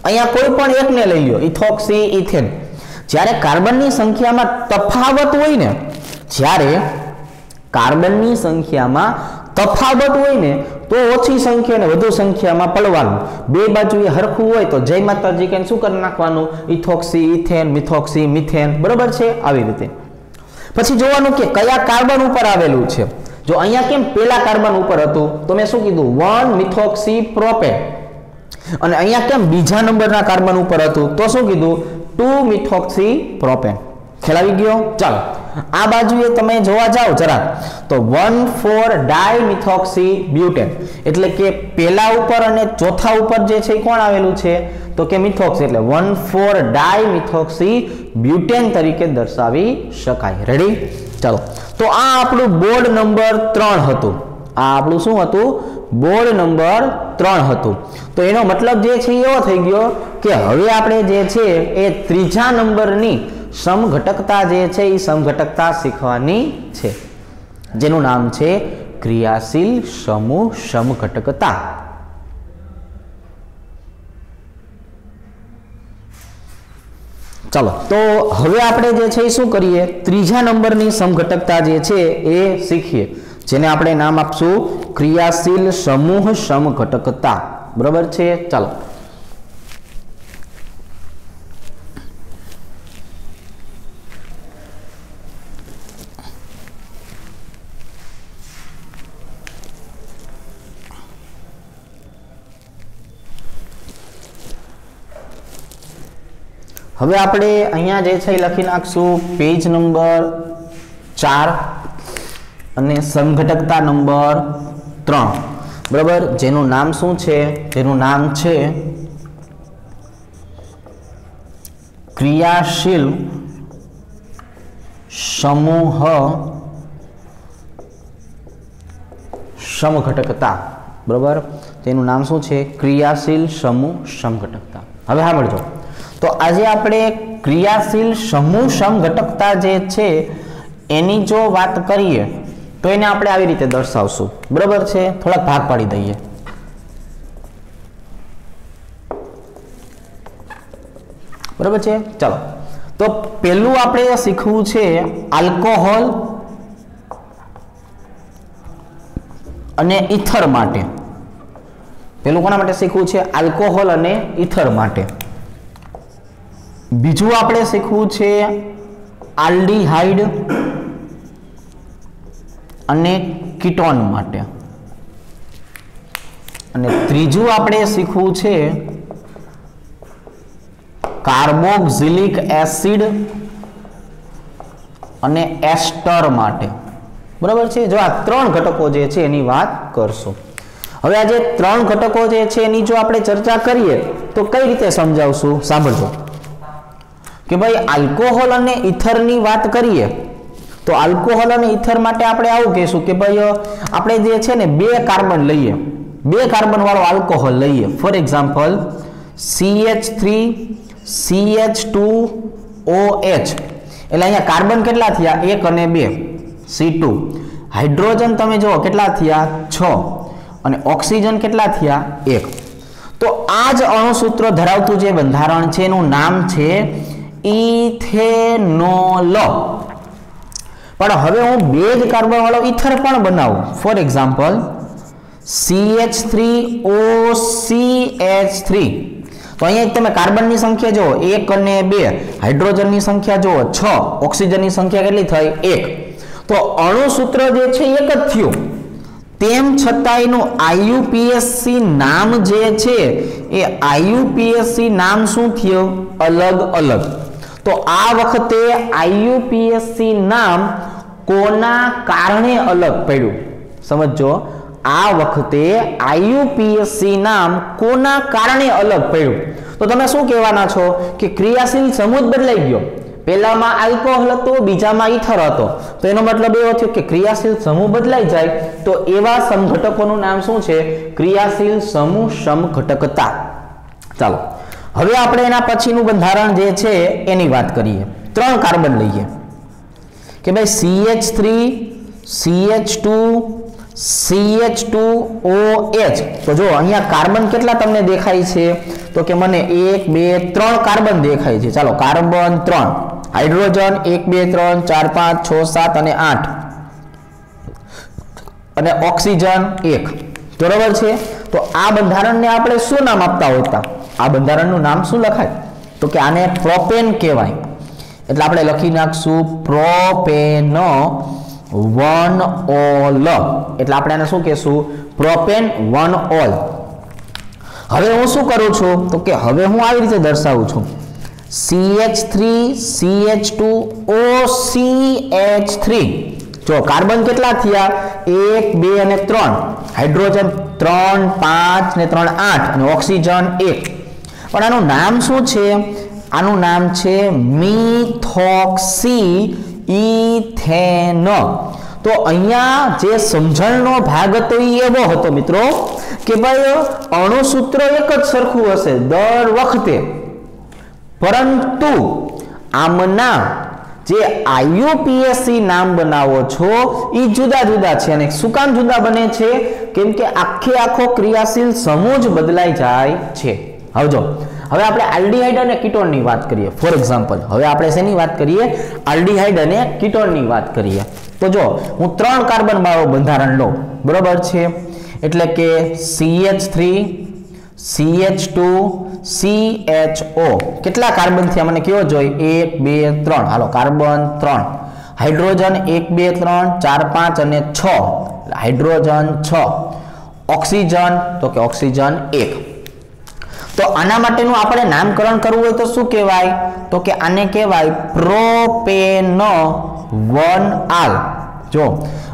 [SPEAKER 1] અહીંયા કોઈ પણ એકને લઈ લો, ઇથોક્સી ઇથેન. જ્યારે કાર્બનની સંખ્યામાં તફાવત હોય ને, જ્યારે કાર્બનની સંખ્યામાં તફાવત હોય ને તો ઓછી સંખ્યા ને વધુ સંખ્યામાં પડવાનું, બે બાજુએ હરખું હોય તો જય માતાજી કે શું કરી નાખવાનું, ઇથોક્સી ઇથેન, મિથોક્સી મિથેન, બરોબર છે, આવી રીતે. પછી જોવાનું કે કયા કાર્બન ઉપર આવેલું છે. જો અહીંયા કેમ પેલા કાર્બન ઉપર હતું તો મેં શું કીધું 1 મિથોક્સી પ્રોપેન, અને અહીંયા કેમ બીજા નંબરના કાર્બન ઉપર હતું તો શું કીધું 2 મિથોક્સી પ્રોપેન. ખ્યાલ આવી ગયો? ચાલો આ બાજુએ તમે જોવા જાઓ જરા તો 1,4 ડાયમિથોક્સી બ્યુટેન, એટલે કે પેલા ઉપર અને ચોથા ઉપર જે છે એ કોણ આવેલું છે તો કે મિથોક્સી, એટલે 1,4 ડાયમિથોક્સી બ્યુટેન તરીકે દર્શાવી શકાય. રેડી? ચાલો તો આ આપણું બોર્ડ નંબર 3 હતું. આ આપણું શું હતું? બોર્ડ નંબર 3 હતું. તો એનો મતલબ જે છે એવો થઈ ગયો કે હવે આપણે જે છે એ ત્રીજા નંબરની સમઘટકતા જે છે એ સમઘટકતા શીખવાની છે, જેનું નામ છે ક્રિયાશીલ સમૂહ સમઘટકતા. ચાલો તો હવે આપણે જે છે એ શું કરીએ, ત્રીજા નંબરની સમઘટકતા જે છે એ શીખીએ, જેને આપણે નામ આપશું ક્રિયાશીલ સમૂહ સમઘટકતા. બરાબર છે? ચાલો હવે આપણે અહીંયા જે છે લખી નાખશું પેજ નંબર 4 અને સમઘટકતા નંબર 3. બરાબર? જેનું નામ શું છે? જેનું નામ છે ક્રિયાશીલ સમૂહ સમઘટકતા. બરાબર? તેનું નામ શું છે? ક્રિયાશીલ સમૂહ સમઘટકતા. હવે સાંભળજો, તો આજે આપણે ક્રિયાશીલ સમૂહ સમઘટકતા જે છે એની જો વાત કરીએ તો એને આપણે આવી રીતે દર્શાવશું. બરાબર છે? થોડાક ભાગ પાડી દઈએ. બરાબર છે? ચાલો તો પહેલું આપણે શીખવું છે આલ્કોહોલ અને ઇથર માટે. પહેલું કોના માટે શીખવું છે? આલ્કોહોલ અને ઇથર માટે. બીજું આપણે શીખવું છે આલ્ડીહાઇડ અને કીટોન માટે. અને ત્રીજું આપણે શીખવું છે કાર્બોક્સિલિક એસિડ અને એસ્ટર માટે. બરાબર છે? જો આ 3 ઘટકો જે છે એની વાત કરશું. હવે આ જે 3 ઘટકો જે છે એની જો આપણે ચર્ચા કરીએ તો કઈ રીતે સમજાવશું? સાંભળજો કે ભાઈ આલ્કોહોલ અને ઇથરની વાત કરીએ તો આલ્કોહોલ અને ઇથર માટે આપણે આવું કહીશું કે ભાઈ આપણે જે છે ને 2 કાર્બન લઈએ, 2 કાર્બન વાળો આલ્કોહોલ લઈએ. ફોર એક્ઝામ્પલ CH3 CH2OH, એટલે અહીંયા કાર્બન કેટલા થયા? 1 અને 2 C2. હાઇડ્રોજન તમે જુઓ કેટલા થયા? 6. અને ઓક્સિજન કેટલા થયા? 1. તો આ જ અણુસૂત્ર ધરાવતું જે બંધારણ છે એનું નામ છે ઇથેનોલ. પણ હવે હું 2 જ કાર્બન વાળો ઇથર પણ બનાવું. For example CH3OCH3. તો અહીંયા તમે કાર્બનની સંખ્યા જુઓ 1 અને 2, હાઇડ્રોજનની સંખ્યા જુઓ 6, ઓક્સિજનની સંખ્યા કેટલી થઈ? 1. તો અણુસૂત્ર જે છે એક જ થયું, તેમ છતાં એનું IUPAC નામ જે છે એ IUPAC નામ શું થયું? અલગ અલગ. તો આ વખતે IUPAC નામ કોના કારણે અલગ પડ્યું? સમજો, આ વખતે IUPAC નામ કોના કારણે અલગ પડ્યું? તો તમે શું કહેવાના છો કે ક્રિયાશીલ સમૂહ બદલાઈ ગયો. પહેલામાં આલ્કોહોલ હતો, બીજામાં ઇથર હતો. તો એનો મતલબ એવો થયો કે ક્રિયાશીલ સમૂહ બદલાઈ જાય તો એવા સમઘટકોનું નામ શું છે? ક્રિયાશીલ સમૂહ સમઘટકતા. ચાલો હવે આપણે એના પછીનું બંધારણ જે છે એની વાત કરીએ. 3 કાર્બન લઈએ કે ભાઈ CH3 CH2 CH2OH. તો જો અહીંયા કાર્બન કેટલા તમને દેખાય છે? તો કે મને 1 2 3 કાર્બન દેખાય છે. ચાલો કાર્બન 3. હાઇડ્રોજન 1 2 3 4 5 6 7 અને 8 અને ઓક્સિજન 1 બરાબર છે। તો આ બંધારણને આપણે શું નામ આપતા હોતા? આ બંધારણનું નામ શું લખાય? તો કે આને પ્રોપેન કહેવાય। એટલે આપણે લખી નાખશું પ્રોપેન 1 ઓલ। એટલે આપણે આને શું કહેશું? Propane 1 all. હવે હું શું કરું છું? તો કે હવે હું આવી રીતે દર્શાવું છું CH3CH2OCH3। જો કાર્બન કેટલા થયા? 1 2 અને 3, હાઇડ્રોજન 3 5 ને 3 8 અને ઓક્સિજન 1। પણ આનું નામ શું છે? આનું નામ છે મિથોક્સી ઇથેન। તો અહીંયા જે સમજણનો ભાગ હતો એ એવો હતો મિત્રો કે ભાઈ અણુસૂત્ર એક જ સરખું હશે દર વખતે, પરંતુ આમના જે આઈયુપીએસસી નામ બનાવો છો એ જુદા જુદા છે। અને શું કામ જુદા બને છે? કેમ કે આખો ક્રિયાશીલ સમૂહ જ બદલાઈ જાય છે। હવે જો હવે આપણે આલ્ડીહાઇડ અને કીટોનની વાત કરીએ। ફોર એક્ઝામ્પલ હવે આપણે શેની વાત કરીએ? આલ્ડીહાઇડ અને કીટોનની વાત કરીએ। તો જો હું 3 કાર્બન વાળું બંધારણ લઉં, બરોબર છે? એટલે કે CH3 CH2 CHO કેટલા કાર્બન થયા મને કયો જોઈ? 1 2 3, હાલો કાર્બન 3, હાઇડ્રોજન 1 2 3 4 5 અને 6, હાઇડ્રોજન 6, ઓક્સિજન તો કે ઓક્સિજન 1। તો આના માટેનું આપણે નામકરણ કરવું હોય તો શું કહેવાય? તો કે આને કહેવાય પ્રોપેન 1 આલ। જો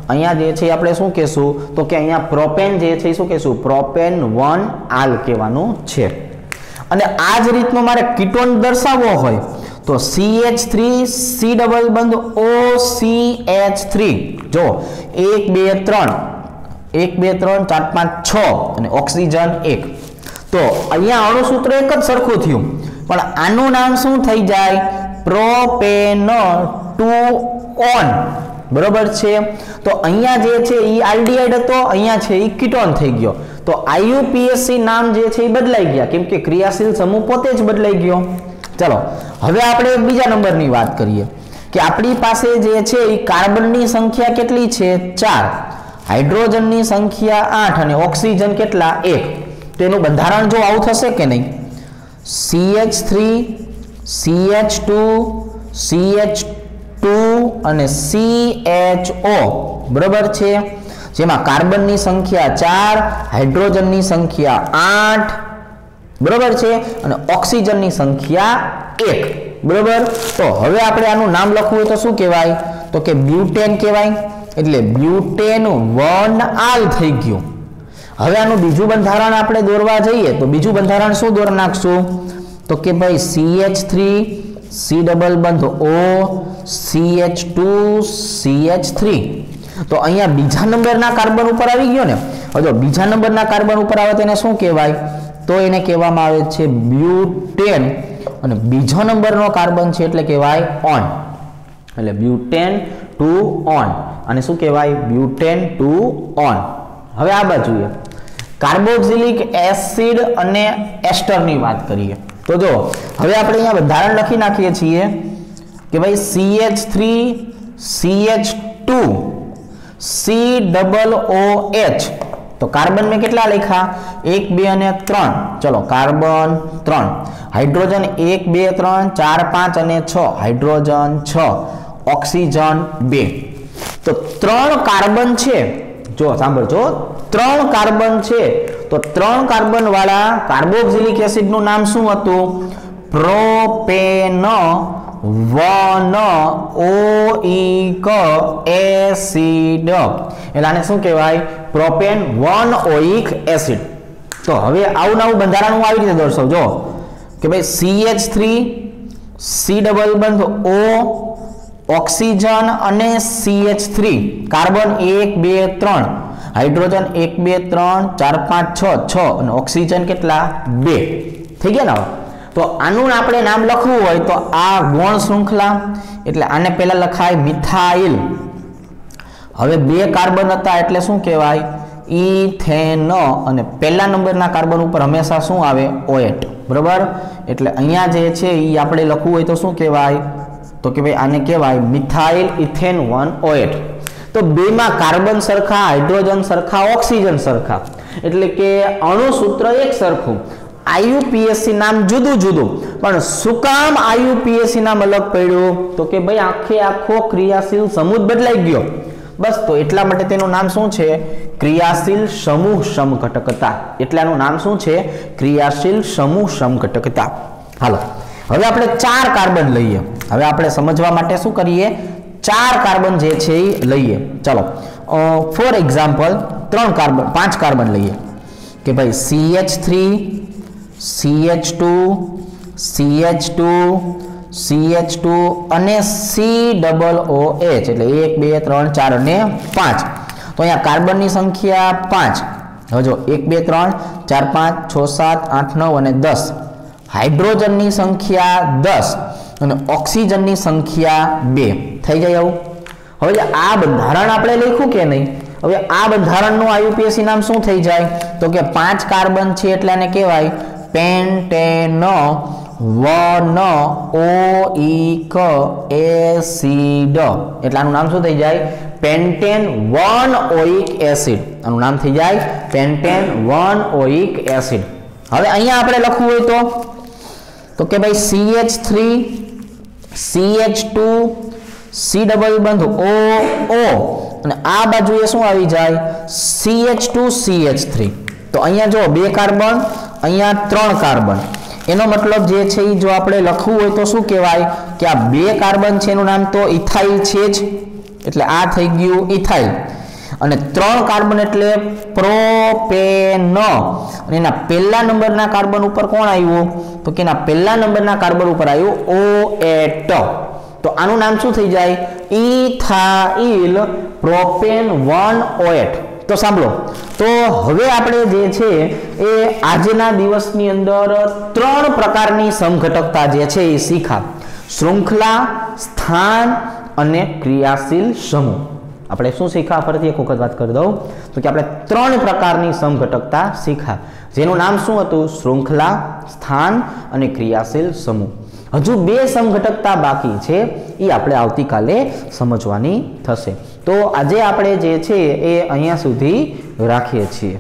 [SPEAKER 1] અહીંયા જે છે આપણે શું કહેશું? તો કે અહીંયા પ્રોપેન જે છે શું કહેશું? પ્રોપેન 1 આલ કહેવાનું છે। અને આ જ રીતનો મારે કીટોન દર્શાવવો હોય તો CH3 C ડબલ બંધ OCH3। જો 1 2 3 1 2 3 4 5 6 અને ઓક્સિજન 1। તો અહીંયા અણુસૂત્ર એક જ સરખું થયું, પણ આનું નામ શું થઈ જાય? Propane 2 on. બરોબર છે? તો અહીંયા જે છે એ આલ્ડીહાઇડ હતો, અહીંયા છે એ કીટોન થઈ ગયો। તો આઈયુપીએસસી નામ જે છે એ બદલાઈ ગયા કેમ કે ક્રિયાશીલ સમૂહ પોતે જ બદલાઈ ગયો। ચલો હવે આપણે બીજા નંબરની વાત કરીએ કે આપણી પાસે જે છે એ કાર્બનની સંખ્યા કેટલી છે? 4, હાઇડ્રોજનની સંખ્યા 8 અને ઓક્સિજન કેટલા? 1। તો એનું બંધારણ જો આવું થશે કે નહીં? CH3 CH2 CH2 અને CHO, બરોબર છે? જેમાં કાર્બનની સંખ્યા 4, હાઇડ્રોજનની સંખ્યા 8, બરોબર છે? અને ઓક્સિજનની સંખ્યા 1, બરોબર? તો હવે આપણે આનું નામ લખવું હોય તો શું કહેવાય? તો કે બ્યુટેન કહેવાય। એટલે બ્યુટેન 1 આલ થઈ ગયું। હવે આનું બીજું બંધારણ આપણે દોરવા જઈએ તો બીજું બંધારણ શું દોર નાખશું? તો કે ભાઈ CH3 C ડબલ બંધ O CH2 CH3। તો અહીંયા બીજા નંબરના કાર્બન ઉપર આવી ગયો ને। હવે જો બીજા નંબરના કાર્બન ઉપર આવે તો એને શું કહેવાય? તો એને કહેવામાં આવે છે બ્યુટેન, અને બીજો નંબરનો કાર્બન છે એટલે કહેવાય ઓન। એટલે બ્યુટેન 2 ઓન, અને શું કહેવાય? Butane 2 on. હવે આ બાજુએ કાર્બોક્સિલિક એસિડ અને એસ્ટરની વાત કરીએ તો જો હવે આપણે અહીંયા બંધારણ લખી નાખીએ છીએ કે ભાઈ CH3 CH2 COOH। તો કાર્બન મેં કેટલા લખ્યા? 1 2 અને 3। ચલો કાર્બન 3, હાઇડ્રોજન 1 2 3 4 5 અને 6, હાઇડ્રોજન 6, ઓક્સિજન 2। તો 3 કાર્બન છે। જો સાંભળજો, 3 કાર્બન છે તો 3 કાર્બન વાળા કાર્બોક્સિલિક એસિડ નું નામ શું હતું? Propane 1 ઓઇક acid. એટલે આને શું કહેવાય? Propane 1 ઓઇક acid. તો હવે આવું નવું બંધારણ હું આવી રીતે દર્શાવજો કે ભાઈ CH3 C ડબલ બંધ O ઓક્સિજન અને CH3, કાર્બન 1 2 3, હાઇડ્રોજન 1 2 3 4 5 6 6 અને ઓક્સિજન કેટલા? 2। થઈ ગયા ને? તો આનું આપણે નામ લખવું હોય તો આ ગૌણ શૃંખલા, એટલે આને પહેલા લખાય મિથાઇલ। હવે 2 કાર્બન હતા એટલે શું કહેવાય? ઇથેન। અને પહેલા નંબરના કાર્બન ઉપર હંમેશા શું આવે? OH, બરોબર? એટલે અહીંયા જે છે એ આપણે લખવું હોય તો શું કહેવાય? તો કે ભાઈ આને કહેવાય મિથાઇલ ઇથેન 1 તો બેમાં કાર્બન સરખા, હાઇડ્રોજન સરખા, ઓક્સિજન સરખા, એટલે કે અણુસૂત્ર એક સરખું, આઈયુપીએસી નામ જુદું જુદું, પણ શું કામ આઈયુપીએસી નામ અલગ પડ્યું? તો કે ભાઈ આખો ક્રિયાશીલ સમૂહ બદલાઈ ગયો, બસ. તો એટલા માટે તેનું નામ શું છે? ક્રિયાશીલ સમૂહ સમઘટકતા. એટલાનું નામ શું છે? ક્રિયાશીલ સમૂહ સમઘટકતા. હાલો, હવે આપણે 4 કાર્બન લઈએ. હવે આપણે સમજવા માટે શું કરીએ? 4 કાર્બન જે છે એ લઈએ. ચાલો, ફોર એક્ઝામ્પલ 5 કાર્બન લઈએ કે ભાઈ CH3, CH2, CH2, CH2 અને COOH, એટલે 1 2 3 4 અને 5. તો અહીંયા કાર્બનની સંખ્યા 5. હવે જો 1 2 3 4 5 6 7 8 9 અને 10. હાઇડ્રોજનની સંખ્યા 10 અને ઓક્સિજનની સંખ્યા 2 થઈ જાય આવું. હવે આ બંધારણ આપણે લખ્યું કે નહીં? હવે આ બંધારણનું આઈયુપીએસી નામ શું થઈ જાય? તો કે 5 કાર્બન છે એટલે આને કહેવાય પેન્ટેનો 1-ઓઇક એસિડ. એટલે આનું નામ શું થઈ જાય? પેન્ટેન 1-ઓઇક એસિડ. આનું નામ થઈ જાય પેન્ટેન 1-ઓઇક એસિડ. હવે અહીંયા આપણે લખવું હોય તો કે ભાઈ CH3, CH2, C ડબલ બંધ O અને આ બાજુએ શું આવી જાય? CH2, CH3. તો અહીંયા જો 2 કાર્બન, અહીંયા 3 કાર્બન. એનો મતલબ જે છે એ જો આપણે લખવું હોય તો શું કહેવાય? કે આ 2 કાર્બન છે એનું નામ તો ઇથાઇલ છે જ, એટલે આ થઈ ગયું ઇથાઇલ. અને 3 કાર્બન એટલે પ્રોપેન. અને એના પહેલા નંબરના કાર્બન ઉપર કોણ આવ્યું? તો કે એના પહેલા નંબરના કાર્બન ઉપર આવ્યું OH. તો આનું નામ શું થઈ જાય? Ethyl propane 1OH. તો સાંભળો, તો હવે આપણે જે છે એ આજના દિવસની અંદર 3 પ્રકારની સમઘટકતા જે છે એ શીખા: શૃંખલા, સ્થાન અને ક્રિયાશીલ સમૂહ. આપણે શું શીખા? ફરીથી એક વખત વાત કરી દઉં તો કે આપણે 3 પ્રકારની સમઘટકતા શીખા, જેનું નામ શું હતું? શૃંખલા, સ્થાન અને ક્રિયાશીલ સમૂહ. હજુ 2 સમઘટકતા બાકી છે, એ આપણે આવતીકાલે સમજવાની થશે. તો આજે આપણે જે છે એ અહીંયા સુધી રાખીએ છીએ.